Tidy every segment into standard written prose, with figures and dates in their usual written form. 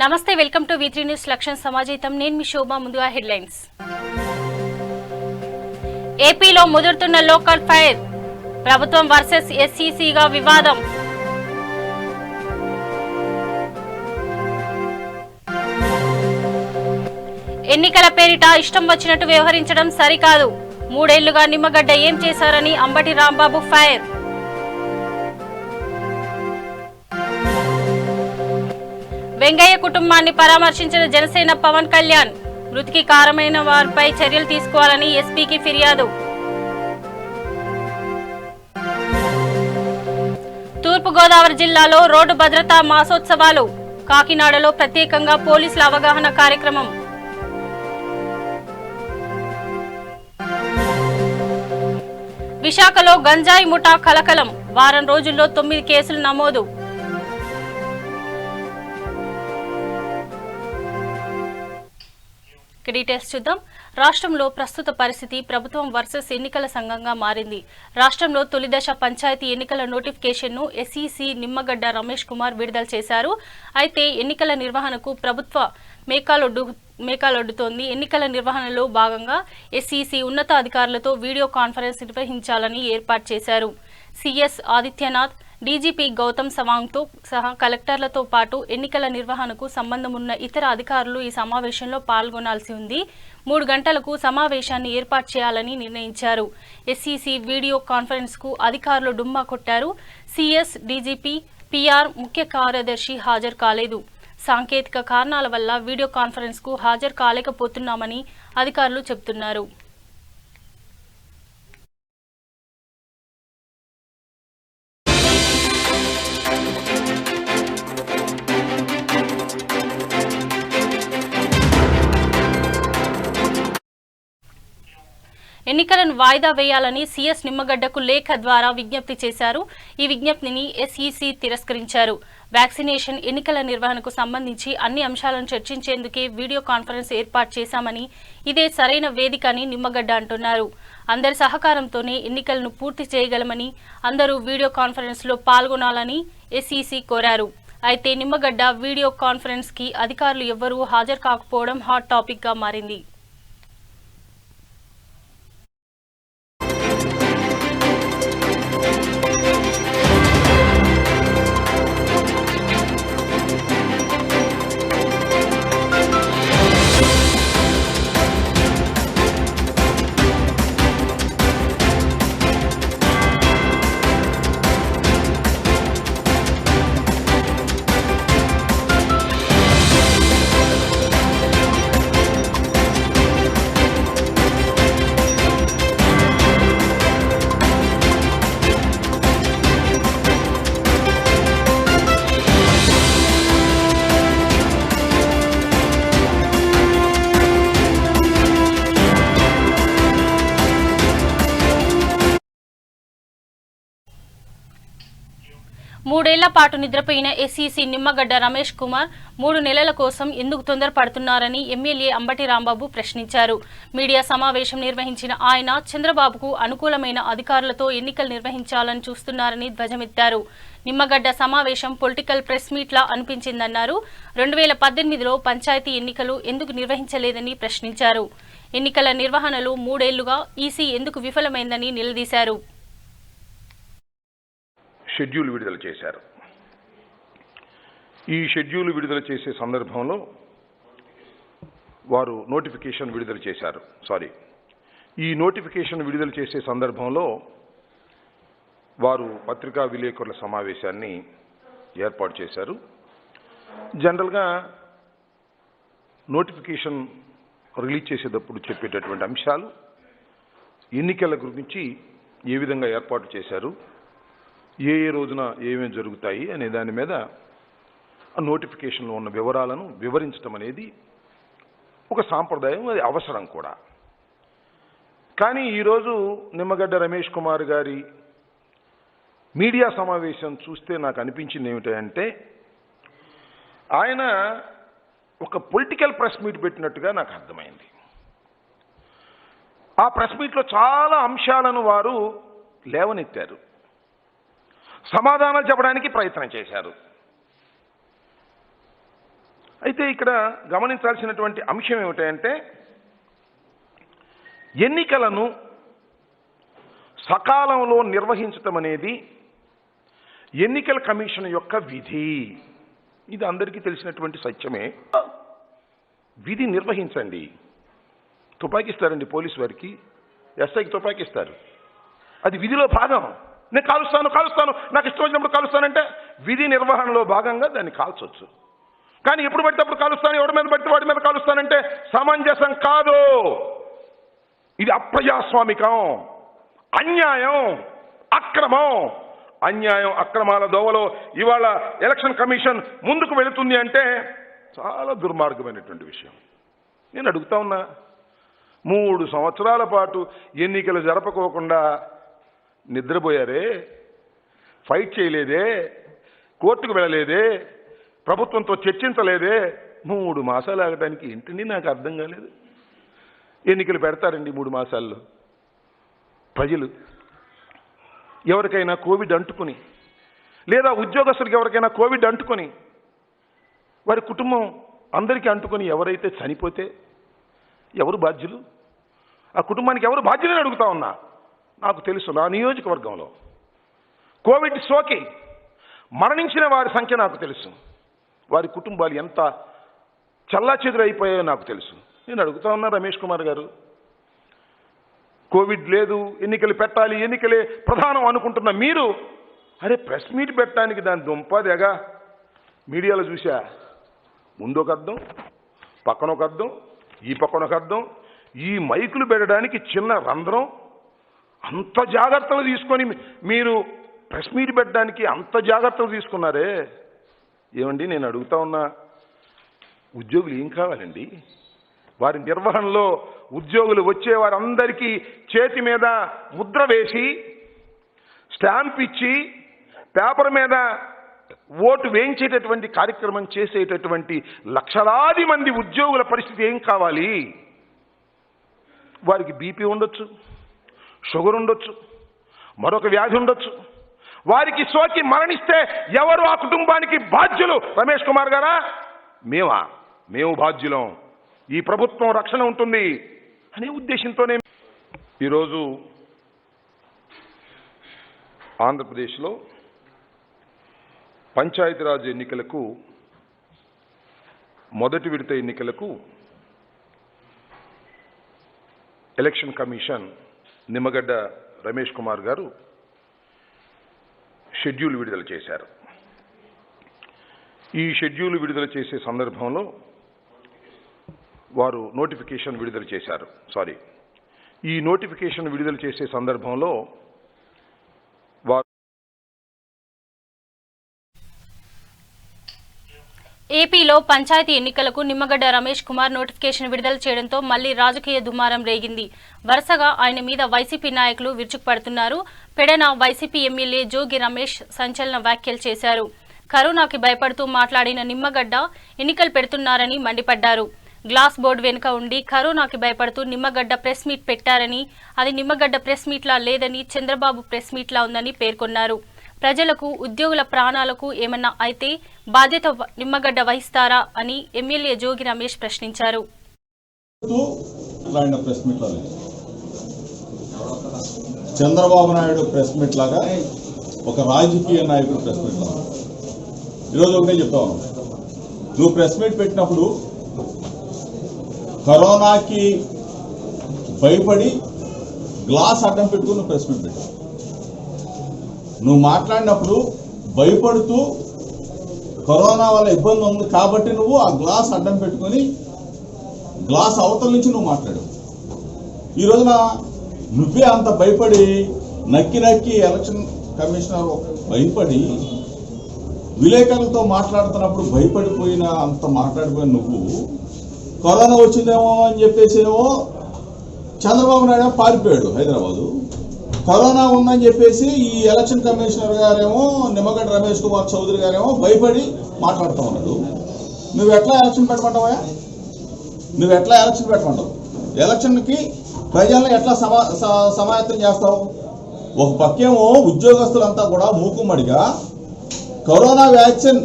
నమస్తే, welcome to V3 news లక్ష్యం సమాజీతం. నేను మీ శోభ. ముందుగా హెడ్లైన్స్. ఏపీలో ముదురుతున్న లోకల్ ఫైర్, ప్రభుత్వం వర్సెస్ SECగా వివాదం. ఎన్నికల పేరిట ఇష్టం వచ్చినట్టు వ్యవహరించడం సరికాదు, 3 ఏళ్లుగా నిమ్మగడ్డ ఏం చేశారని అంబటి రాంబాబు ఫైర్. వెంగయ్య కుటుంబాన్ని పరామర్శించిన జనసేన పవన్ కళ్యాణ్, మృతికి కారణమైన వారిపై చర్యలు తీసుకోవాలని ఎస్పీకి ఫిర్యాదు. తూర్పుగోదావరి జిల్లాలో రోడ్డు భద్రతా మాసోత్సవాలు, కాకినాడలో ప్రత్యేకంగా పోలీసుల అవగాహన కార్యక్రమం. విశాఖలో గంజాయి ముఠా కలకలం, వారం రోజుల్లో 9 కేసులు నమోదు. డీటెయిల్స్ చూద్దాం. రాష్ట్రంలో ప్రస్తుత పరిస్థితి ప్రభుత్వం వర్సెస్ ఎన్నికల సంఘంగా మారింది. రాష్ట్రంలో తొలిదశ పంచాయతీ ఎన్నికల నోటిఫికేషన్ను SEC నిమ్మగడ్డ రమేష్ కుమార్ విడుదల చేశారు. అయితే ఎన్నికల నిర్వహణకు ప్రభుత్వ మేకాలొడ్డుతోంది. ఎన్నికల నిర్వహణలో భాగంగా SEC ఉన్నత అధికారులతో వీడియో కాన్ఫరెన్స్ నిర్వహించాలని ఏర్పాటు చేశారు. CS ఆదిత్యనాథ్, డీజీపీ గౌతమ్ సవాంగ్తో సహా కలెక్టర్లతో పాటు ఎన్నికల నిర్వహణకు సంబంధం ఉన్న ఇతర అధికారులు ఈ సమావేశంలో పాల్గొనాల్సి ఉంది. 3 గంటలకు సమావేశాన్ని ఏర్పాటు చేయాలని నిర్ణయించారు. SEC వీడియో కాన్ఫరెన్స్ కు అధికారులు డుమ్మా కొట్టారు. CS, డీజీపీ, PR, ముఖ్య కార్యదర్శి హాజరు కాలేదు. సాంకేతిక కారణాల వల్ల వీడియో కాన్ఫరెన్స్ కు హాజరు కాలేకపోతున్నామని అధికారులు చెబుతున్నారు. ఎన్నికలను వాయిదా వేయాలని CS నిమ్మగడ్డకు లేఖ ద్వారా విజ్ఞప్తి చేశారు. ఈ విజ్ఞప్తిని SEC తిరస్కరించారు. వ్యాక్సినేషన్, ఎన్నికల నిర్వహణకు సంబంధించి అన్ని అంశాలను చర్చించేందుకే వీడియో కాన్ఫరెన్స్ ఏర్పాటు చేశామని, ఇదే సరైన వేదిక అని నిమ్మగడ్డ అంటున్నారు. అందరి సహకారంతోనే ఎన్నికలను పూర్తి చేయగలమని, అందరూ వీడియో కాన్ఫరెన్స్ లో పాల్గొనాలని SEC కోరారు. అయితే నిమ్మగడ్డ వీడియో కాన్ఫరెన్స్ కి అధికారులు ఎవ్వరూ హాజరు కాకపోవడం హాట్ టాపిక్ గా మారింది. మూడేళ్ల పాటు నిద్రపోయిన SEC నిమ్మగడ్డ రమేష్ కుమార్ 3 నెలల కోసం ఎందుకు తొందరపడుతున్నారని ఎమ్మెల్యే అంబటి రాంబాబు ప్రశ్నించారు. మీడియా సమావేశం నిర్వహించిన ఆయన చంద్రబాబుకు అనుకూలమైన అధికారులతో ఎన్నికలు నిర్వహించాలని చూస్తున్నారని ధ్వజమెత్తారు. నిమ్మగడ్డ సమావేశం పొలిటికల్ ప్రెస్ మీట్ లా అనిపించిందన్నారు. 2018లో పంచాయతీ ఎన్నికలు ఎందుకు నిర్వహించలేదని ప్రశ్నించారు. ఎన్నికల నిర్వహణలో 3 ఏళ్లుగా EC ఎందుకు విఫలమైందని నిలదీశారు. షెడ్యూల్ విడుదల చేశారు. ఈ షెడ్యూల్ విడుదల చేసే సందర్భంలో వారు నోటిఫికేషన్ విడుదల చేశారు. ఈ నోటిఫికేషన్ విడుదల చేసే సందర్భంలో వారు పత్రికా విలేకరుల సమావేశాన్ని ఏర్పాటు చేశారు. జనరల్గా నోటిఫికేషన్ రిలీజ్ చేసేటప్పుడు చెప్పేటటువంటి అంశాలు ఎన్నికల గురించి ఏ విధంగా ఏర్పాటు చేశారు, ఏ రోజున ఏమేమి జరుగుతాయి అనే దాని మీద నోటిఫికేషన్లో ఉన్న వివరాలను వివరించడం అనేది ఒక సాంప్రదాయం, అది అవసరం కూడా. కానీ ఈరోజు నిమ్మగడ్డ రమేష్ కుమార్ గారి మీడియా సమావేశం చూస్తే నాకు అనిపించింది ఏమిటంటే, ఆయన ఒక పొలిటికల్ ప్రెస్ మీట్ పెట్టినట్టుగా నాకు అర్థమైంది. ఆ ప్రెస్ మీట్లో చాలా అంశాలను వారు లేవనెత్తారు, సమాధానాలు చెప్పడానికి ప్రయత్నం చేశారు. అయితే ఇక్కడ గమనించాల్సినటువంటి అంశం ఏమిటంటే ఎన్నికలను సకాలంలో నిర్వహించటం అనేది ఎన్నికల కమిషన్ యొక్క విధి. ఇది అందరికీ తెలిసినటువంటి సత్యమే. విధి నిర్వహించండి. తుపాకిస్తారండి పోలీసు వారికి, ఎస్ఐకి తుపాకిస్తారు. అది విధిలో భాగం. నేను కాలుస్తాను నాకు ఇష్టం వచ్చినప్పుడు కాలుస్తానంటే విధి నిర్వహణలో భాగంగా దాన్ని కాల్చొచ్చు. కానీ ఎప్పుడు పడితే అప్పుడు కాలుస్తాను, ఎవరి మీద పడితే వాడి మీద కాలుస్తానంటే సమంజసం కాదు. ఇది అప్రజాస్వామికం, అన్యాయం, అక్రమం. అన్యాయం అక్రమాల దోవలో ఇవాళ ఎలక్షన్ కమిషన్ ముందుకు వెళుతుంది అంటే చాలా దుర్మార్గమైనటువంటి విషయం. నేను అడుగుతా ఉన్నా, 3 సంవత్సరాల పాటు ఎన్నికలు జరపకోకుండా నిద్రపోయారే, ఫైట్ చేయలేదే, కోర్టుకు వెళ్ళలేదే, ప్రభుత్వంతో చర్చించలేదే, 3 మాసాలు ఆగడానికి ఏంటండి నాకు అర్థం కాలేదు. ఎన్నికలు పెడతారండి 3 మాసాల్లో. ప్రజలు ఎవరికైనా కోవిడ్ అంటుకుని, లేదా ఉద్యోగస్తులకు ఎవరికైనా కోవిడ్ అంటుకొని, వారి కుటుంబం అందరికీ అంటుకొని ఎవరైతే చనిపోతే ఎవరు బాధ్యులు? ఆ కుటుంబానికి ఎవరు బాధ్యులని అడుగుతా ఉన్నా. నాకు తెలుసు, నా నియోజకవర్గంలో కోవిడ్ సోకి మరణించిన వారి సంఖ్య నాకు తెలుసు. వారి కుటుంబాలు ఎంత చల్లాచెదురైపోయాయో నాకు తెలుసు. నేను అడుగుతా ఉన్నా, రమేష్ కుమార్ గారు, కోవిడ్ లేదు, ఎన్నికలు పెట్టాలి, ఎన్నికలే ప్రధానం అనుకుంటున్న మీరు, అరే ప్రెస్ మీట్ పెట్టడానికి దాని దుంపదేగా మీడియాలో చూసా. ముందు ఒక అర్థం, పక్కన ఒక అర్థం, ఈ పక్కన ఒక అర్థం, ఈ మైకులు పెట్టడానికి చిన్న రంధ్రం. అంత జాగ్రత్తలు తీసుకొని మీరు ప్రెస్ మీట్ పెట్టడానికి అంత జాగ్రత్తలు తీసుకున్నారే. ఏమండి నేను అడుగుతా ఉన్నా, ఉద్యోగులు ఏం కావాలండి? వారి నిర్వహణలో ఉద్యోగులు వచ్చే వారందరికీ చేతి మీద ముద్ర వేసి, స్టాంప్ ఇచ్చి, పేపర్ మీద ఓటు వేయించేటటువంటి కార్యక్రమం చేసేటటువంటి లక్షలాది మంది ఉద్యోగుల పరిస్థితి ఏం కావాలి? వారికి బీపీ ఉండొచ్చు, షుగర్ ఉండొచ్చు, మరొక వ్యాధి ఉండొచ్చు. వారికి సోకి మరణిస్తే ఎవరు ఆ కుటుంబానికి బాధ్యులు? రమేష్ కుమార్ గారా? మేము బాధ్యులం. ఈ ప్రభుత్వం రక్షణ ఉంటుంది అనే ఉద్దేశంతోనే ఈరోజు ఆంధ్రప్రదేశ్లో పంచాయతీరాజ్ ఎన్నికలకు, మొదటి విడత ఎన్నికలకు ఎలక్షన్ కమిషన్ నిమ్మగడ్డ రమేష్ కుమార్ గారు షెడ్యూల్ విడుదల చేశారు. ఈ షెడ్యూల్ విడుదల చేసే సందర్భంలో వారు నోటిఫికేషన్ విడుదల చేశారు. ఈ నోటిఫికేషన్ విడుదల చేసే సందర్భంలో వారు ఏపీలో పంచాయతీ ఎన్నికలకు నిమ్మగడ్డ రమేష్ కుమార్ నోటిఫికేషన్ విడుదల చేయడంతో మళ్లీ రాజకీయ దుమారం రేగింది. వరుసగా ఆయన మీద వైసీపీ నాయకులు విరుచుకుపడుతున్నారు. పెడన వైసీపీ ఎమ్మెల్యే జోగి రమేష్ సంచలన వ్యాఖ్యలు చేశారు. కరోనాకి భయపడుతూ మాట్లాడిన నిమ్మగడ్డ ఎన్నికలు పెడుతున్నారని మండిపడ్డారు. గ్లాస్ బోర్డు వెనుక ఉండి కరోనాకి భయపడుతూ నిమ్మగడ్డ ప్రెస్ మీట్ పెట్టారని, అది నిమ్మగడ్డ ప్రెస్ మీట్లా లేదని, చంద్రబాబు ప్రెస్ మీట్లా ఉందని పేర్కొన్నారు. ప్రజలకు, ఉద్యోగుల ప్రాణాలకు ఏమన్నా అయితే బాధ్యత నిమ్మగడ్డ వహిస్తారా అని ఎమ్మెల్యే జోగి రమేష్ ప్రశ్నించారు. చంద్రబాబు నాయుడు ప్రెస్ మీట్ లాగా, ఒక రాజకీయ నాయకుడు ప్రెస్ మీట్ లాగా ఈరోజు ఒకటే చెప్తాను. నువ్వు ప్రెస్ మీట్ పెట్టినప్పుడు కరోనాకి భయపడి గ్లాస్ అడ్డం పెట్టుకుని నువ్వు ప్రెస్ మీట్ పెట్టావు. నువ్వు మాట్లాడినప్పుడు భయపడుతూ కరోనా వల్ల ఇబ్బంది ఉంది కాబట్టి నువ్వు ఆ గ్లాస్ అడ్డం పెట్టుకొని గ్లాస్ అవతల నుంచి నువ్వు మాట్లాడావు. ఈ రోజున నువ్వే అంత భయపడి నక్కి ఎలక్షన్ కమిషనర్ భయపడి విలేకరులతో మాట్లాడుతున్నప్పుడు భయపడిపోయిన అంత మాట్లాడిపోయిన నువ్వు కరోనా వచ్చిందేమో అని చెప్పేసేమో చంద్రబాబు నాయుడు పారిపోయాడు హైదరాబాదు. కరోనా ఉందని చెప్పేసి ఈ ఎలక్షన్ కమిషనర్ గారేమో నిమ్మగడ్డ రమేష్ కుమార్ చౌదరి గారేమో భయపడి మాట్లాడుతూ ఉన్నాడు. నువ్వు ఎట్లా ఎలక్షన్ పెట్టమంటావా? ఎలక్షన్కి ప్రజలను ఎట్లా సమాయత్తం చేస్తావు? ఒక పక్కేమో ఉద్యోగస్తులంతా కూడా మూకుమ్మడిగా కరోనా వ్యాక్సిన్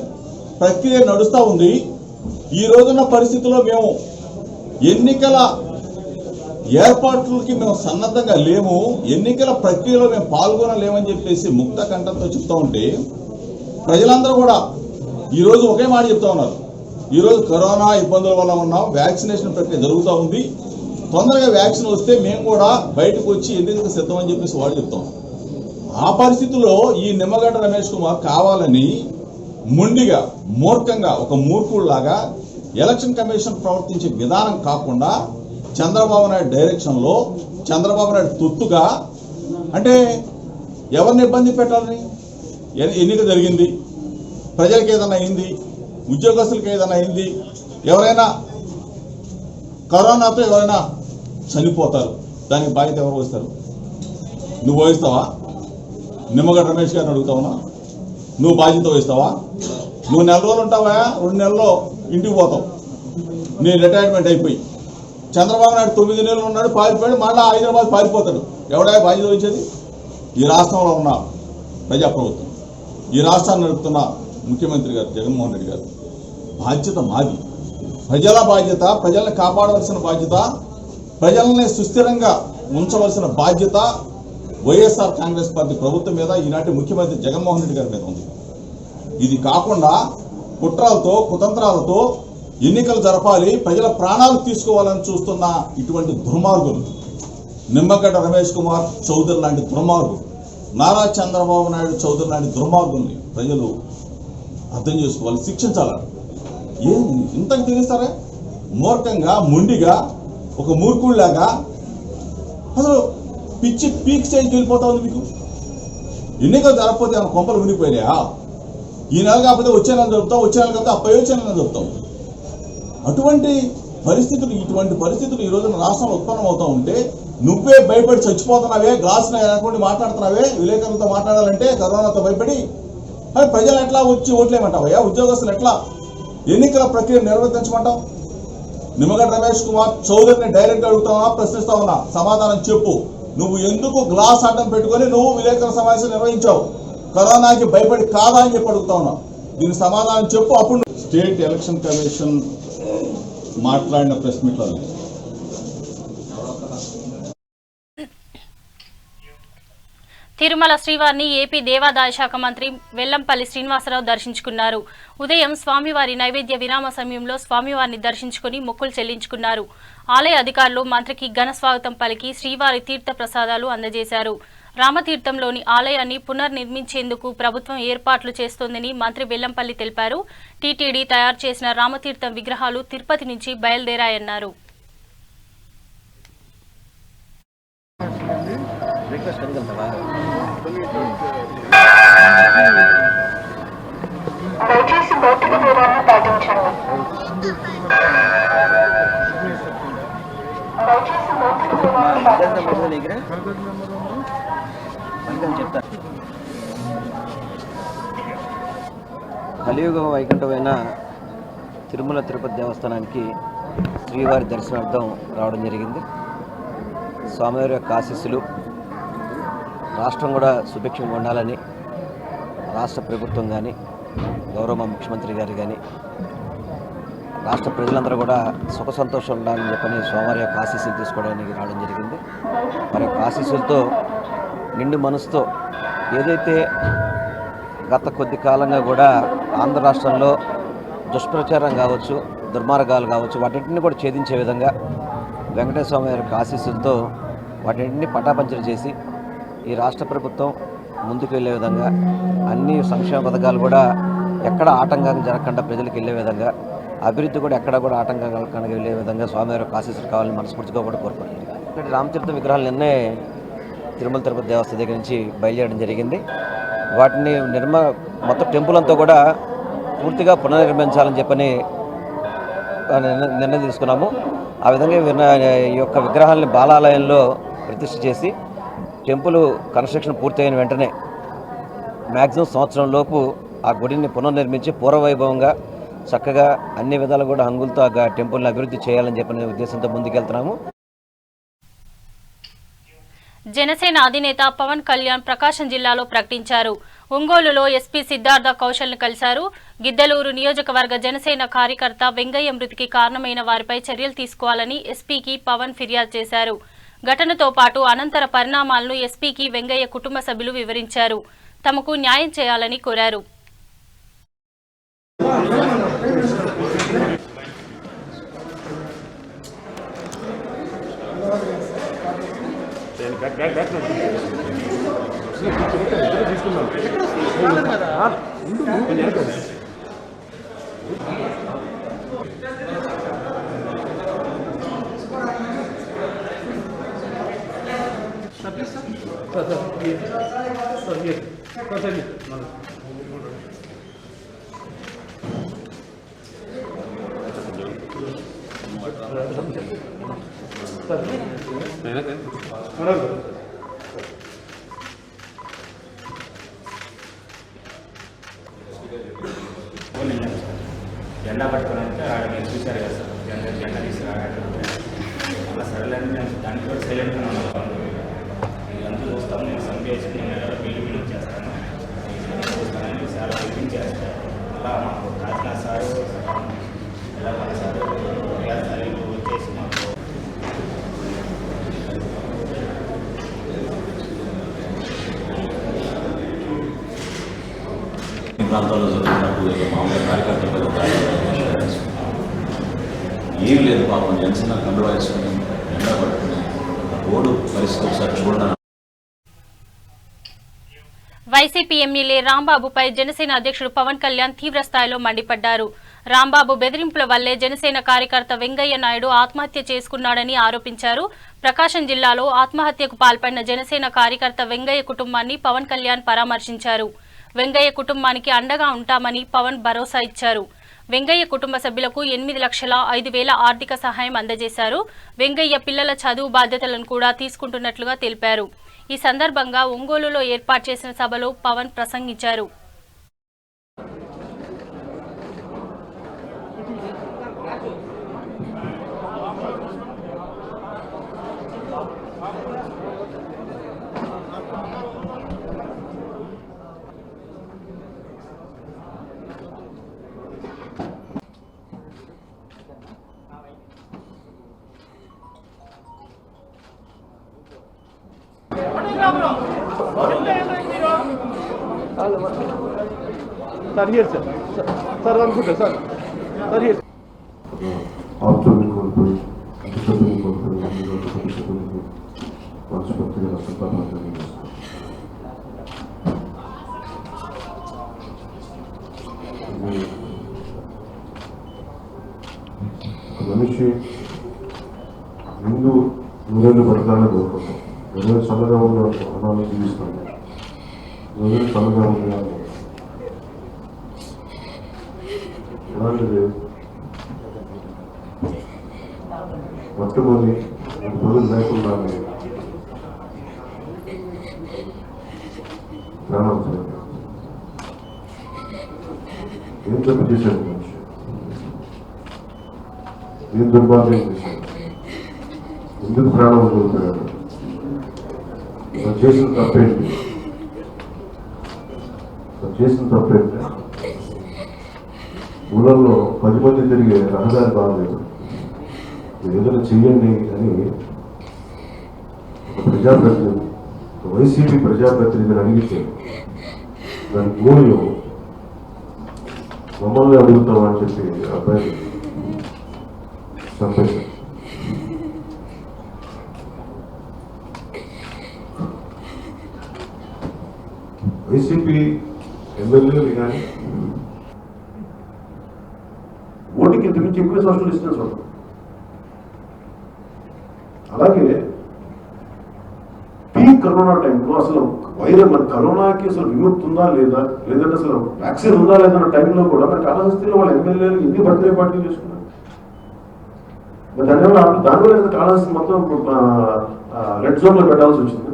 ప్రక్రియ నడుస్తూ ఉంది, ఈ రోజున్న పరిస్థితుల్లో మేము ఎన్నికల ఏర్పాట్లకి మేము సన్నద్ధంగా లేము, ఎన్నికల ప్రక్రియలో మేము పాల్గొనలేమని చెప్పేసి ముక్త కంఠంతో చెప్తా ఉంటే ప్రజలందరూ కూడా ఈరోజు ఒకే మాట చెప్తా ఉన్నారు. ఈరోజు కరోనా ఇబ్బందుల వల్ల ఉన్నాం, వ్యాక్సినేషన్ ప్రక్రియ జరుగుతూ ఉంది, తొందరగా వ్యాక్సిన్ వస్తే మేము కూడా బయటకు వచ్చి ఎన్నికలకు సిద్ధమని చెప్పేసి వాళ్ళు చెప్తాం. ఆ పరిస్థితుల్లో ఈ నిమ్మగడ్డ రమేష్ కుమార్ కావాలని మొండిగా మూర్ఖంగా ఒక మూర్ఖుల్లాగా ఎలక్షన్ కమిషన్ ప్రవర్తించే విధానం కాకుండా చంద్రబాబు నాయుడు డైరెక్షన్లో చంద్రబాబు నాయుడు తొత్తుగా అంటే ఎవరిని ఇబ్బంది పెట్టాలని ఎన్నిక జరిగింది, ప్రజలకు ఏదైనా అయింది, ఉద్యోగస్తులకు ఏదైనా అయింది, ఎవరైనా కరోనాతో ఎవరైనా చనిపోతారు, దానికి బాధ్యత ఎవరు వహిస్తారు? నువ్వు వహిస్తావా? నిమ్మగడ్డ రమేష్ గారిని అడుగుతావునా? నువ్వు బాధ్యత వహిస్తావా? నువ్వు 4 రోజులు ఉంటావా? 2 నెలల్లో ఇంటికి పోతావు, నీ రిటైర్మెంట్ అయిపోయి. చంద్రబాబు నాయుడు 9 నెలలు ఉన్నాడు, పారిపోయాడు, మళ్ళీ హైదరాబాద్ పారిపోతాడు. ఎవడా బాధ్యత వహించేది? ఈ రాష్ట్రంలో ఉన్న ప్రజాప్రభుత్వం, ఈ రాష్ట్రాన్ని నడుపుతున్న ముఖ్యమంత్రి గారు జగన్మోహన్ రెడ్డి గారు. బాధ్యత మాది, ప్రజల బాధ్యత, ప్రజల్ని కాపాడవలసిన బాధ్యత, ప్రజల్ని సుస్థిరంగా ఉంచవలసిన బాధ్యత వైఎస్ఆర్ కాంగ్రెస్ పార్టీ ప్రభుత్వం మీద, ఈనాటి ముఖ్యమంత్రి జగన్మోహన్ రెడ్డి గారి మీద ఉంది. ఇది కాకుండా కుట్రలతో కుతంత్రాలతో ఎన్నికలు జరపాలి, ప్రజల ప్రాణాలు తీసుకోవాలని చూస్తున్న ఇటువంటి దుర్మార్గులు, నిమ్మగడ్డ రమేష్ కుమార్ చౌదరి లాంటి దుర్మార్గులు, నారా చంద్రబాబు నాయుడు చౌదరి లాంటి దుర్మార్గుల్ని ప్రజలు అర్థం చేసుకోవాలి, శిక్షించాలి. ఏం ఇంతకు తెలుస్తారా? మూర్ఖంగా మొండిగా ఒక మూర్ఖుల్లాగా అసలు పిచ్చి పీక్ స్టేజ్కి వెళ్ళిపోతా ఉంది. మీకు ఎన్నికలు జరగకపోతే ఆమె కొంపలు మునిగిపోయినాయా? ఈ నెల కాకపోతే వచ్చే నెల జరుపుతాం, వచ్చే నెల కాకపోతే అప్పై వచ్చే నెల జరుపుతాం. అటువంటి పరిస్థితులు, ఇటువంటి పరిస్థితులు ఈ రోజున రాష్ట్రంలో ఉత్పన్నం అవుతూ ఉంటే నువ్వే భయపడి చచ్చిపోతున్నావే, గ్లాస్ అనుకోండి మాట్లాడుతున్నావే, విలేకరులతో మాట్లాడాలంటే కరోనాతో భయపడి. మరి ప్రజలు ఎట్లా వచ్చి ఓట్లేమంటావయ్యా? ఉద్యోగస్తులు ఎట్లా ఎన్నికల ప్రక్రియ నిర్వర్తించమంటావు? నిమ్మగడ్డ రమేష్ కుమార్ చౌదరిని డైరెక్ట్ అడుగుతావా, ప్రశ్నిస్తావునా? సమాధానం చెప్పు. నువ్వు ఎందుకు గ్లాస్ అడ్డం పెట్టుకుని నువ్వు విలేకరుల సమావేశం నిర్వహించావు? కరోనాకి భయపడి కాదా అని చెప్పి అడుగుతా ఉన్నావు. దీనికి సమాధానం చెప్పు. అప్పుడు స్టేట్ ఎలక్షన్ కమిషన్ మాట్లాడిన ప్రెస్ మీట్లో తిరుమల శ్రీవారిని ఏపీ దేవాదాయ శాఖ మంత్రి వెల్లంపల్లి శ్రీనివాసరావు దర్శించుకున్నారు. ఉదయం స్వామివారి నైవేద్య విరామ సమయంలో స్వామివారిని దర్శించుకుని మొక్కులు చెల్లించుకున్నారు. ఆలయ అధికారులు మంత్రికి ఘన స్వాగతం పలికి శ్రీవారి తీర్థ ప్రసాదాలు అందజేశారు. రామతీర్థంలోని ఆలయాన్ని పునర్నిర్మించేందుకు ప్రభుత్వం ఏర్పాట్లు చేస్తోందని మంత్రి వెల్లంపల్లి తెలిపారు. టీటీడీ తయారు చేసిన రామతీర్థం విగ్రహాలు తిరుపతి నుంచి బయలుదేరాయన్నారు. దయచేసి భౌతిక దూరాన్ని పాటించండి. దయచేసి భౌతిక దూరాన్ని పాటించండి. కలియుగ వైకుంఠమైన తిరుమల తిరుపతి దేవస్థానానికి శ్రీవారి దర్శనార్థం రావడం జరిగింది. స్వామివారి యొక్క ఆశీస్సులు, రాష్ట్రం కూడా సుభిక్షంగా ఉండాలని రాష్ట్ర ప్రభుత్వం కానీ, గౌరవ ముఖ్యమంత్రి గారు కానీ, రాష్ట్ర ప్రజలందరూ కూడా సుఖ సంతోషం ఉండాలని చెప్పని స్వామివారి యొక్క ఆశీస్సులు తీసుకోవడానికి రావడం జరిగింది. వారి యొక్క ఆశీస్సులతో నిండు మనసుతో ఏదైతే గత కొద్ది కాలంగా కూడా ఆంధ్ర రాష్ట్రంలో దుష్ప్రచారం కావచ్చు, దుర్మార్గాలు కావచ్చు, వాటిని కూడా ఛేదించే విధంగా వెంకటేశ్వర స్వామి యొక్క ఆశీస్సులతో వాటిని పటాపంచలు చేసి ఈ రాష్ట్ర ప్రభుత్వం ముందుకు వెళ్ళే విధంగా, అన్ని సంక్షేమ పథకాలు కూడా ఎక్కడ ఆటంకం జరగకుండా ప్రజలకు వెళ్ళే విధంగా, అభివృద్ధి కూడా ఎక్కడ కూడా ఆటంకం కలగకుండా వెళ్ళే విధంగా స్వామివారి యొక్క ఆశీస్సులు కావాలని మనస్ఫూర్తిగా కూడా కోరుకుంటున్నాను. ఇక్కడ రామతీర్థ విగ్రహాలు నిన్నే తిరుమల తిరుపతి దేవస్థానం దగ్గర నుంచి బయలుదేరడం జరిగింది. వాటిని మొత్తం టెంపుల్ అంతా కూడా పూర్తిగా పునర్నిర్మించాలని చెప్పని నిర్ణయం తీసుకున్నాము. ఆ విధంగా ఈ యొక్క విగ్రహాలని బాలాలయంలో ప్రతిష్ఠ చేసి టెంపుల్ కన్స్ట్రక్షన్ పూర్తయిన వెంటనే మ్యాక్సిమం సంవత్సరం లోపు ఆ గుడిని పునర్నిర్మించి పూర్వవైభవంగా చక్కగా అన్ని విధాలు కూడా హంగులతో ఆ టెంపుల్ని అభివృద్ధి చేయాలని చెప్పిన ఉద్దేశంతో ముందుకెళ్తున్నాము. జనసేన అధినేత పవన్ కళ్యాణ్ ప్రకాశం జిల్లాలో ప్రకటించారు. ఒంగోలులో ఎస్పీ సిద్ధార్థ కౌశల్ను కలిశారు. గిద్దలూరు నియోజకవర్గ జనసేన కార్యకర్త వెంగయ్య మృతికి కారణమైన వారిపై చర్యలు తీసుకోవాలని ఎస్పీకి పవన్ ఫిర్యాదు చేశారు. ఘటనతో పాటు అనంతర పరిణామాలను ఎస్పీకి వెంగయ్య కుటుంబ సభ్యులు వివరించారు. తమకు న్యాయం చేయాలని కోరారు. జెండా పట్టుకోవాలంటే ఆడ మీరు చూశారు కదా సార్, జెండా తీసుకురావడానికి అలా సరేలేని నేను దానికి కూడా సైలెంట్గా ఉన్నాను. ఇదంతా చూస్తాను, నేను సంపేసి నేను ఎలా బిల్లు చేస్తాను చూస్తానని చాలా చూపించేస్తాను. అలా మాకు కాకినా సారు ఎలా మన సార్ వచ్చేసి మాకు ప్రాంతాల్లో జరుగుతున్నప్పుడు మామూలుగా కార్యకర్తలు ఏం లేదు పాపం జనసేన కండు వేసుకుని ఎండా పట్టుకుని ఓడు పరిస్థితి ఒకసారి చూడడం. వైసీపీ ఎమ్మెల్యే రాంబాబుపై జనసేన అధ్యక్షుడు పవన్ కళ్యాణ్ తీవ్ర స్థాయిలో మండిపడ్డారు. రాంబాబు బెదిరింపుల వల్లే జనసేన కార్యకర్త వెంగయ్య నాయుడు ఆత్మహత్య చేసుకున్నాడని ఆరోపించారు. ప్రకాశం జిల్లాలో ఆత్మహత్యకు పాల్పడిన జనసేన కార్యకర్త వెంగయ్య కుటుంబాన్ని పవన్ కళ్యాణ్ పరామర్శించారు. వెంగయ్య కుటుంబానికి అండగా ఉంటామని పవన్ భరోసా ఇచ్చారు. వెంగయ్య కుటుంబ సభ్యులకు 8,05,000 ఆర్థిక సహాయం అందజేశారు. వెంగయ్య పిల్లల చదువు బాధ్యతలను కూడా తీసుకుంటున్నట్లుగా తెలిపారు. ఈ సందర్భంగా ఒంగోలులో ఏర్పాటు చేసిన సభలో పవన్ ప్రసంగించారు. Sir, here, sir. Sir, one good, sir. Sir, here. Option కోల్పోయి అతిశక్తిని కోల్పోయి అతిశక్తులకు మనస్ఫూర్తిగా రసపాతం మనిషి ముందు నూరేళ్ళు బతకాలని కోరుకుంటాం. నూరేళ్ళు చల్లగా ఉన్న అనాన్ని జీవిస్తాం. నూరేళ్ళు చల్లగా ఉండాలి. అలాంటిది మొట్టమొదటి రోజులు లేకుండా ప్రాణం ఏం తప్పు చేశాడు మనిషి, ఏం దుర్భాగ్యం చేశాడు, ఎందుకు ప్రాణం కోల్పోయాడు, చేసిన తప్పేంటి, చేసిన తప్పేంటి. ఊళ్ళల్లో 10 మంది తిరిగే రహదారి బాగలేదు, ఏదైనా చెయ్యండి అని ఒక ప్రజాప్రతినిధి, వైసీపీ ప్రజాప్రతినిధిని అడిగితే దాని మూల్యం మమ్మల్ని అడుగుతామని చెప్పి అబ్బాయి చంపేశారు. వైసీపీ ఎమ్మెల్యేలు కానీ ఓటుకి ఇంత నుంచి ఎక్కువ సోషల్ డిస్టెన్స్ ఉంటుంది. అలాగే పీక్ కరోనా టైంలో అసలు వైరస్ మన కరోనాకి అసలు విముక్తి ఉందా లేదా, లేదంటే అసలు వ్యాక్సిన్ ఉందా లేదన్న టైంలో కూడా మన కాళహస్తిలో వాళ్ళ ఎమ్మెల్యేలు ఎన్ని బర్త్డే పార్టీలు చేసుకున్నారు. మరి దానివల్ల కాళహస్తి మొత్తం రెడ్ జోన్లో పెట్టాల్సి వచ్చింది.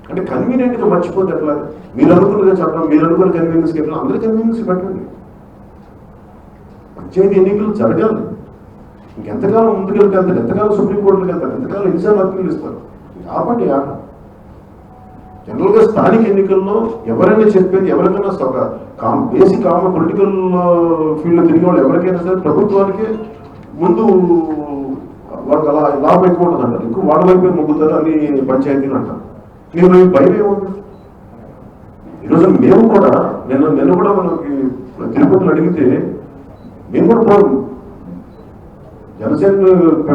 అంటే కన్వీనియంట్గా మర్చిపోతే ఎట్లా, మీరు అనుకున్నగా చెప్పడం, మీరు అనుకున్న కన్వీనియన్స్కి ఎట్లా, అందరి కన్వీనియన్స్ పెట్టండి. పంచాయతీ ఎన్నికలు జరగాలి. ఇంకెంతకాలం ముందుకెళ్తారు, ఎంతకాలం సుప్రీంకోర్టులకు వెళ్తారు, ఎంతకాలం ఎన్నిసార్లు అప్పీలు ఇస్తారు. ఆపండి ఆట. జనరల్గా స్థానిక ఎన్నికల్లో ఎవరైనా చెప్పేది ఎవరికైనా ఒక బేసిక్ కామన్ పొలిటికల్ ఫీల్డ్లో తిరిగే వాళ్ళు ఎవరికైనా సరే ప్రభుత్వానికి ముందు వాళ్ళకి అలా లాభం ఎక్కువ ఉంటుంది అంటారు, ఎక్కువ వాళ్ళ వైపే మొగ్గుతారు అని పంచాయతీలు అంటారు. మీరు భయం ఏముంది? ఈరోజు మేము కూడా నిన్న కూడా మనకి తిరుపతిలో అడిగితే మేము కూడా జనసేన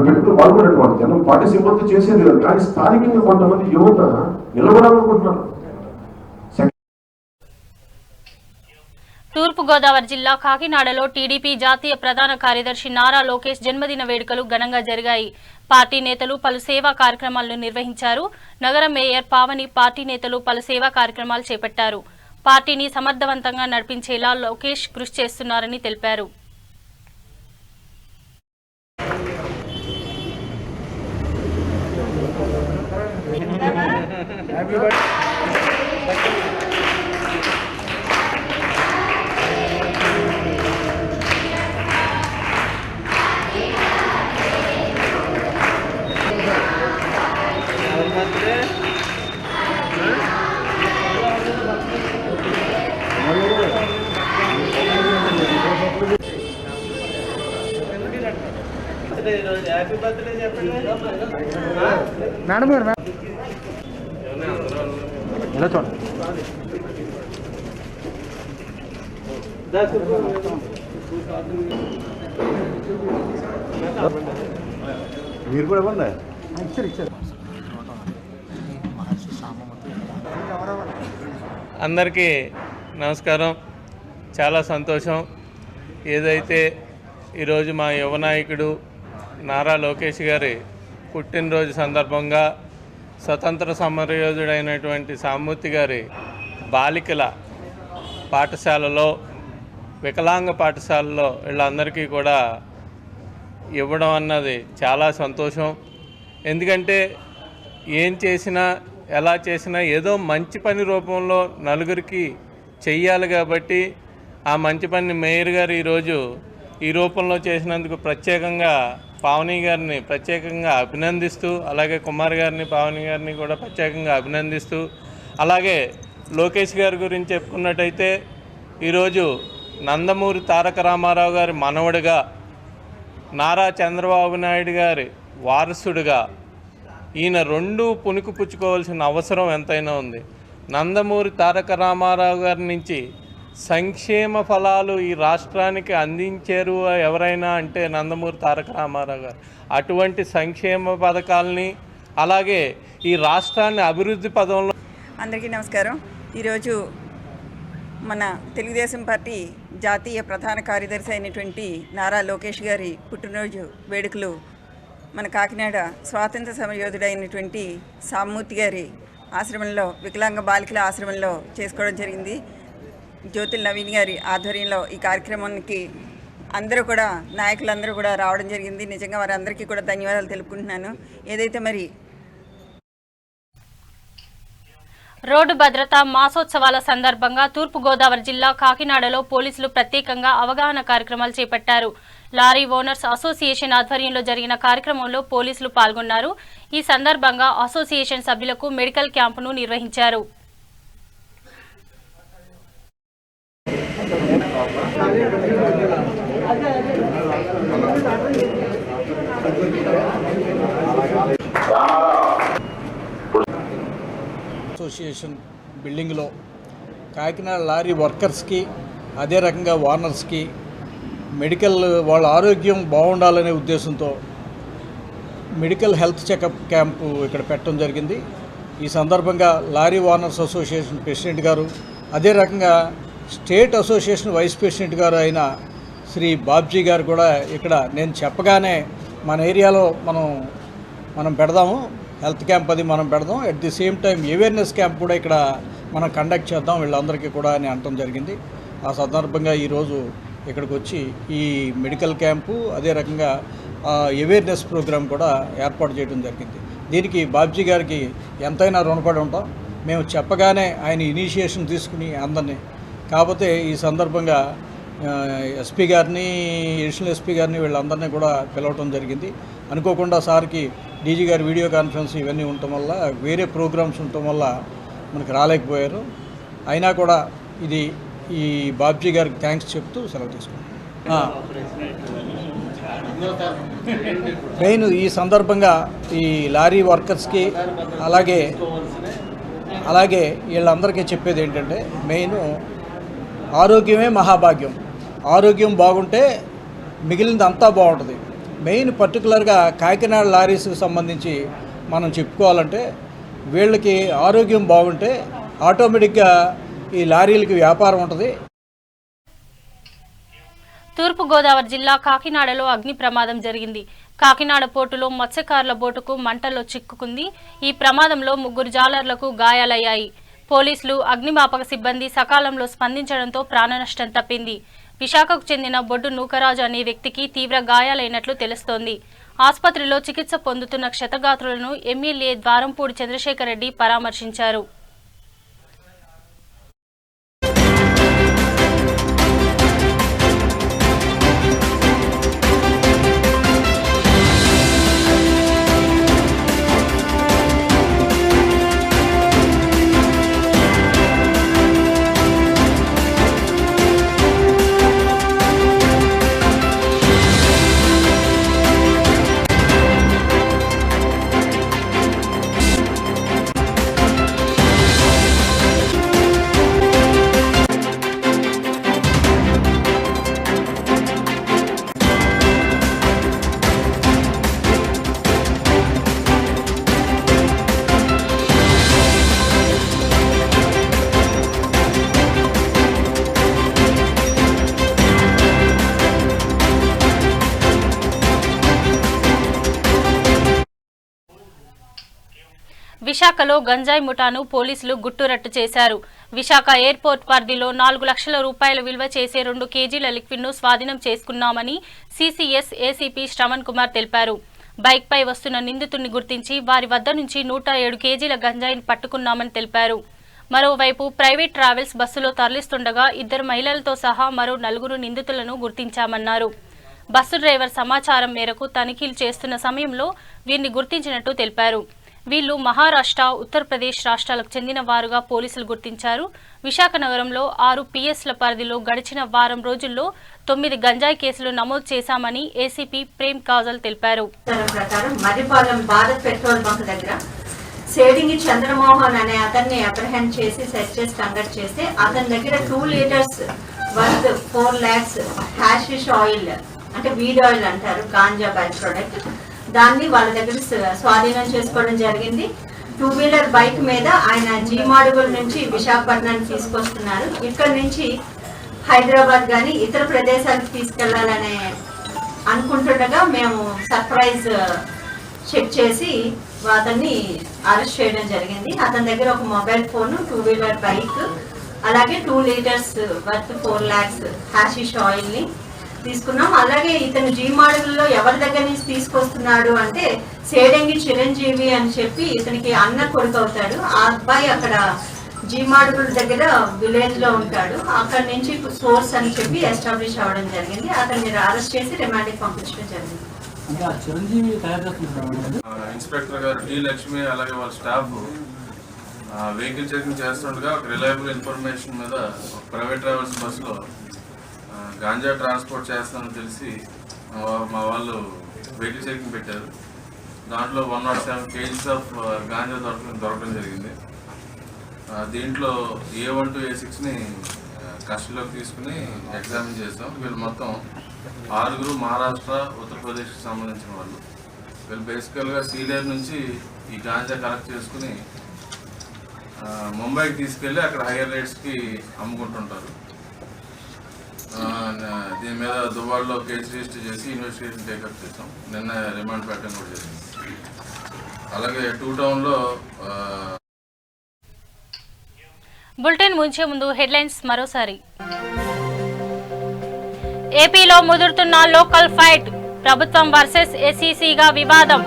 పెట్టుకుని వాళ్ళు కూడా వాళ్ళు జనం పార్టీ సింబల్తో చేసేది కాదు, కానీ స్థానికంగా కొంతమంది యువత నిలబడాలనుకుంటున్నారు. తూర్పుగోదావరి జిల్లా కాకినాడలో టీడీపీ జాతీయ ప్రధాన కార్యదర్శి నారా లోకేష్ జన్మదిన వేడుకలు ఘనంగా జరిగాయి. పార్టీ నేతలు పలు సేవా కార్యక్రమాలను నిర్వహించారు. నగర మేయర్ పావని పార్టీ నేతలు పలు సేవా కార్యక్రమాలు చేపట్టారు. పార్టీని సమర్థవంతంగా నడిపించేలా లోకేష్ కృషి చేస్తున్నారని తెలిపారు. మేడం గారు ఎలా చూడండి మీరు కూడా ఇవ్వండి. అందరికీ నమస్కారం. చాలా సంతోషం. ఏదైతే ఈరోజు మా యువ నాయకుడు నారా లోకేష్ గారి పుట్టినరోజు సందర్భంగా స్వతంత్ర సమరయోధుడైనటువంటి సామూర్తి గారి బాలికల పాఠశాలలో, వికలాంగ పాఠశాలలో వీళ్ళందరికీ కూడా ఇవ్వడం అన్నది చాలా సంతోషం. ఎందుకంటే ఏం చేసినా ఎలా చేసినా ఏదో మంచి పని రూపంలో నలుగురికి చెయ్యాలి కాబట్టి ఆ మంచి పని మేయర్ గారు ఈరోజు ఈ రూపంలో చేసినందుకు ప్రత్యేకంగా పావని గారిని ప్రత్యేకంగా అభినందిస్తూ, అలాగే కుమార్ గారిని పావని గారిని కూడా ప్రత్యేకంగా అభినందిస్తూ, అలాగే లోకేష్ గారి గురించి చెప్పుకున్నట్టయితే ఈరోజు నందమూరి తారక రామారావు గారి మనవడిగా, నారా చంద్రబాబు నాయుడు గారి వారసుడిగా ఈయన రెండు పుణుకు పుచ్చుకోవాల్సిన అవసరం ఎంతైనా ఉంది. నందమూరి తారక రామారావు గారి నుంచి సంక్షేమ ఫలాలు ఈ రాష్ట్రానికి అందించారు ఎవరైనా అంటే నందమూరి తారక రామారావు గారు. అటువంటి సంక్షేమ పథకాలని, అలాగే ఈ రాష్ట్రాన్ని అభివృద్ధి పదంలో. అందరికీ నమస్కారం. ఈరోజు మన తెలుగుదేశం పార్టీ జాతీయ ప్రధాన కార్యదర్శి అయినటువంటి నారా లోకేష్ గారి పుట్టినరోజు వేడుకలు మన కాకినాడ స్వాతంత్ర సమరయోధుడైనటువంటి సామూర్తి గారి ఆశ్రమంలో, వికలాంగ బాలికల ఆశ్రమంలో చేసుకోవడం జరిగింది. జ్యోతుల నవీన్ గారి ఆధ్వర్యంలో ఈ కార్యక్రమానికి అందరూ కూడా నాయకులందరూ కూడా రావడం జరిగింది. నిజంగా వారందరికీ కూడా ధన్యవాదాలు తెలుపుకుంటున్నాను. ఏదైతే మరి రోడ్డు భద్రతా మాసోత్సవాల సందర్భంగా తూర్పుగోదావరి జిల్లా కాకినాడలో పోలీసులు ప్రత్యేకంగా అవగాహన కార్యక్రమాలు చేపట్టారు. లారీ ఓనర్స్ అసోసియేషన్ ఆధ్వర్యంలో జరిగిన కార్యక్రమంలో పోలీసులు పాల్గొన్నారు. ఈ సందర్భంగా అసోసియేషన్ సభ్యులకు మెడికల్ క్యాంపును నిర్వహించారు. అసోసియేషన్ బిల్డింగ్లో కాకినాడ లారీ వర్కర్స్కి, అదే రకంగా ఓనర్స్కి మెడికల్ వాళ్ళ ఆరోగ్యం బాగుండాలనే ఉద్దేశంతో మెడికల్ హెల్త్ చెకప్ క్యాంపు ఇక్కడ పెట్టడం జరిగింది. ఈ సందర్భంగా లారీ ఓనర్స్ అసోసియేషన్ ప్రెసిడెంట్ గారు, అదే రకంగా స్టేట్ అసోసియేషన్ వైస్ ప్రెసిడెంట్ గారు అయిన శ్రీ బాబ్జీ గారు కూడా ఇక్కడ నేను చెప్పగానే మన ఏరియాలో మనం పెడదాము, హెల్త్ క్యాంప్ అది మనం పెడదాం, at the same time awareness camp కూడా ఇక్కడ మనం కండక్ట్ చేద్దాం వీళ్ళందరికీ కూడా అని అనడం జరిగింది. ఆ సందర్భంగా ఈరోజు ఇక్కడికి వచ్చి ఈ మెడికల్ క్యాంపు, అదే రకంగా అవేర్నెస్ ప్రోగ్రాం కూడా ఏర్పాటు చేయడం జరిగింది. దీనికి బాబ్జీ గారికి ఎంతైనా రుణపడి ఉంటాం. మేము చెప్పగానే ఆయన ఇనిషియేషన్ తీసుకుని అందరినీ, కాకపోతే ఈ సందర్భంగా ఎస్పీ గారిని, అడిషనల్ ఎస్పీ గారిని వీళ్ళందరినీ కూడా పిలవటం జరిగింది. అనుకోకుండా సార్కి డీజీ గారి వీడియో కాన్ఫరెన్స్ ఇవన్నీ ఉండటం వల్ల, వేరే ప్రోగ్రామ్స్ ఉండటం వల్ల మనకు రాలేకపోయారు. అయినా కూడా ఇది ఈ బాబ్జీ గారికి థ్యాంక్స్ చెప్తూ సెలవు తీసుకున్నాం. మెయిన్ ఈ సందర్భంగా ఈ లారీ వర్కర్స్కి అలాగే వీళ్ళందరికీ చెప్పేది ఏంటంటే మెయిన్ ఆరోగ్యమే మహాభాగ్యం. ఆరోగ్యం బాగుంటే మిగిలినది అంతా బాగుంటుంది. మెయిన్ పర్టికులర్గా కాకినాడ లారీస్కి సంబంధించి మనం చెప్పుకోవాలంటే వీళ్ళకి ఆరోగ్యం బాగుంటే ఆటోమేటిక్గా ఈ లారీలకి వ్యాపారం ఉంటుంది. తూర్పుగోదావరి జిల్లా కాకినాడలో అగ్ని ప్రమాదం జరిగింది. కాకినాడ పోర్టులో మత్స్యకారుల బోటుకు మంటల్లో చిక్కుకుంది. ఈ ప్రమాదంలో 3 జాలర్లకు గాయాలయ్యాయి. పోలీసులు, అగ్నిమాపక సిబ్బంది సకాలంలో స్పందించడంతో ప్రాణనష్టం తప్పింది. విశాఖకు చెందిన బొడ్డు నూకరాజు అనే వ్యక్తికి తీవ్ర గాయాలైనట్లు తెలుస్తోంది. ఆసుపత్రిలో చికిత్స పొందుతున్న క్షతగాత్రులను ఎమ్మెల్యే ద్వారంపూడి చంద్రశేఖర్ రెడ్డి పరామర్శించారు. విశాఖలో గంజాయి ముఠాను పోలీసులు గుట్టురట్టు చేశారు. విశాఖ ఎయిర్పోర్ట్ పరిధిలో 4 లక్షల రూపాయల విలువ చేసే 2 కేజీల లిక్విడ్ను స్వాధీనం చేసుకున్నామని సిసిఎస్ ఏసీపీ శ్రవణ్ కుమార్ తెలిపారు. బైక్పై వస్తున్న నిందితుడిని గుర్తించి వారి వద్ద నుంచి 107 కేజీల గంజాయిని పట్టుకున్నామని తెలిపారు. మరోవైపు ప్రైవేట్ ట్రావెల్స్ బస్సులో తరలిస్తుండగా 2 మహిళలతో సహా మరో 4 నిందితులను గుర్తించామన్నారు. బస్సు డ్రైవర్ సమాచారం మేరకు తనిఖీలు చేస్తున్న సమయంలో వీరిని గుర్తించినట్టు తెలిపారు. వీళ్లు మహారాష్ట్ర, ఉత్తరప్రదేశ్ రాష్ట్రాలకు చెందిన వారుగా పోలీసులు గుర్తించారు. విశాఖ నగరంలో 6 పిఎస్ల పరిధిలో గడిచిన వారం రోజుల్లో 9 గంజాయి కేసులు నమోదు చేశామని ఏసీపీ ప్రేమ్ కాజల్ తెలిపారు. మర్రిపాలెం భారత్ పెట్రోల్ బంక్ దగ్గర సేడింగి చంద్రమోహన్ అనే అతన్ని అప్రహెండ్ చేసి సెర్చ్ చేసి కండక్ట్ చేస్తే అతని దగ్గర 2 litres worth 4 lakhs hashish oil అంటే వీడ్ ఆయిల్ అంటారు, గాంజా బై ప్రొడక్ట్, దాన్ని వాళ్ళ దగ్గర స్వాధీనం చేసుకోవడం జరిగింది. 2-వీలర్ బైక్ మీద ఆయన జీమాడుగుల నుంచి విశాఖపట్నానికి తీసుకొస్తున్నారు. ఇక్కడ నుంచి హైదరాబాద్ కానీ ఇతర ప్రదేశాలకు తీసుకెళ్లాలనే అనుకుంటుండగా మేము సర్ప్రైజ్ చెక్ చేసి అతన్ని అరెస్ట్ చేయడం జరిగింది. అతని దగ్గర ఒక మొబైల్ ఫోన్, 2-వీలర్ బైక్, అలాగే 2 litres worth 4 lakhs hashish oil ని తీసుకున్నాం. అలాగే ఇతను జీమాడుగుల్లో ఎవరి దగ్గర నుంచి తీసుకొస్తున్నాడు అంటే సేడంగి చిరంజీవి అని చెప్పి ఇతనికి అన్న కొడుకు అవుతాడు. ఆ అబ్బాయి అక్కడ జీమాడుగుల దగ్గర విలేజ్ లో ఉంటాడు. అక్కడ నుంచి సోర్స్ అని చెప్పి ఎస్టాబ్లిష్ అవ్వడం జరిగింది. అతన్ని అరెస్ట్ చేసి రిమాండ్కి పంపించడం జరిగింది. ఇన్స్పెక్టర్ గారు డి లక్ష్మి అలాగే వాళ్ళ స్టాఫ్ వెహికల్ చెకింగ్ చేస్తుండగా ఒక రిలయబుల్ ఇన్ఫర్మేషన్ మీద ఒక ప్రైవేట్ ట్రావెల్స్ బస్సులో గాంజా ట్రాన్స్పోర్ట్ చేస్తామని తెలిసి మా వాళ్ళు వెహికల్ చెకింగ్ పెట్టారు. దాంట్లో 107 kgs ఆఫ్ గాంజా దొరకడం జరిగింది. దీంట్లో A1 to A6ని కస్టడీలోకి తీసుకుని ఎగ్జామిన్ చేస్తాం. వీళ్ళు మొత్తం 6 మహారాష్ట్ర, ఉత్తరప్రదేశ్కి సంబంధించిన వాళ్ళు. వీళ్ళు బేసికల్గా సీలేరు నుంచి ఈ గాంజా కలెక్ట్ చేసుకుని ముంబైకి తీసుకెళ్ళి అక్కడ హైయర్ రేట్స్కి అమ్ముకుంటుంటారు. దీని మీద దుబాయ్లో కేసు రిజిస్టర్ చేసి ఇన్వెస్టిగేషన్ టేకప్ చేస్తాం. నిన్న రిమాండ్ పెట్టడం కూడా జరిగింది. అలాగే 2 టౌన్లో బులెటిన్ ముంచే ముందు హెడ్లైన్స్ మరోసారి. ఏపీలో ముదురుతున్న లోకల్ ఫైట్, ప్రభుత్వం వర్సెస్ ఎస్ఈసీగా వివాదం.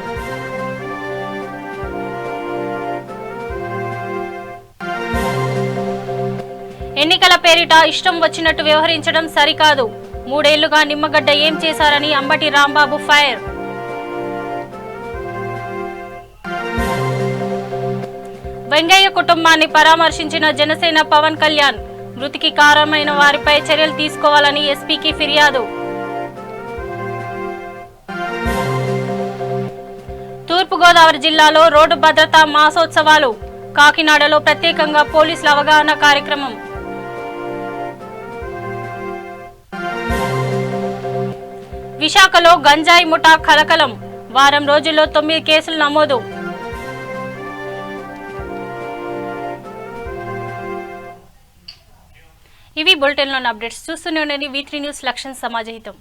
ఎన్నికల పేరిట ఇష్టం వచ్చినట్టు వ్యవహరించడం సరికాదు. 3 ఏళ్లుగా నిమ్మగడ్డ ఏం చేశారని అంబటి రాంబాబు ఫైర్. వెంగయ్య కుటుంబాన్ని పరామర్శించిన జనసేన పవన్ కళ్యాణ్. మృతికి కారణమైన వారిపై చర్యలు తీసుకోవాలని ఎస్పీకి ఫిర్యాదు. తూర్పుగోదావరి జిల్లాలో రోడ్డు భద్రతా మాసోత్సవాలు. కాకినాడలో ప్రత్యేకంగా పోలీసుల అవగాహన కార్యక్రమం. విశాఖలో గంజాయి ముఠా కలకలం. వారం రోజుల్లో 9 కేసులు నమోదు. ఇవి బులెటిన్లోని అప్డేట్స్. చూస్తూనే ఉండండి V3 న్యూస్. లక్ష్యం సమాజహితం.